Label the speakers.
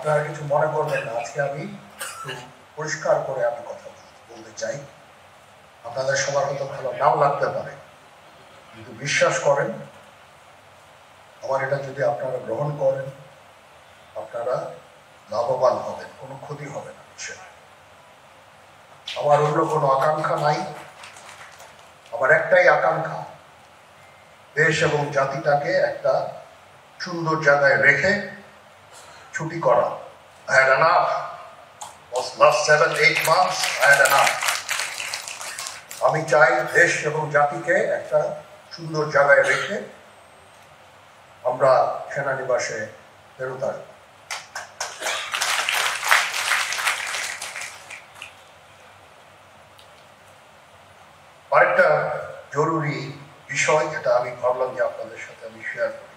Speaker 1: আপনারা কিছু মনে করবেন না, আজকে আমি একটু পরিষ্কার করে আমি কথা বলতে চাই। আপনাদের সবার হয়তো ভালো নাও লাগতে পারে, কিন্তু বিশ্বাস করেন আমার এটা যদি আপনারা গ্রহণ করেন আপনারা লাভবান হবেন, কোনো ক্ষতি হবে না। আমার অন্য কোনো আকাঙ্ক্ষা নাই, আমার একটাই আকাঙ্ক্ষা দেশ এবং জাতিটাকে একটা সুন্দর জায়গায় রেখে ছুটি করা। I had enough. Last 7-8 months I had enough. আমি চাই দেশ এবং জাতিকে একটা সুন্দর জায়গায় রেখে আমরা সেনানিবাসে ফেরত আসবো। আরেকটা জরুরি বিষয় যেটা আমি ভাবলাম যে আপনাদের সাথে আমি শেয়ার করি।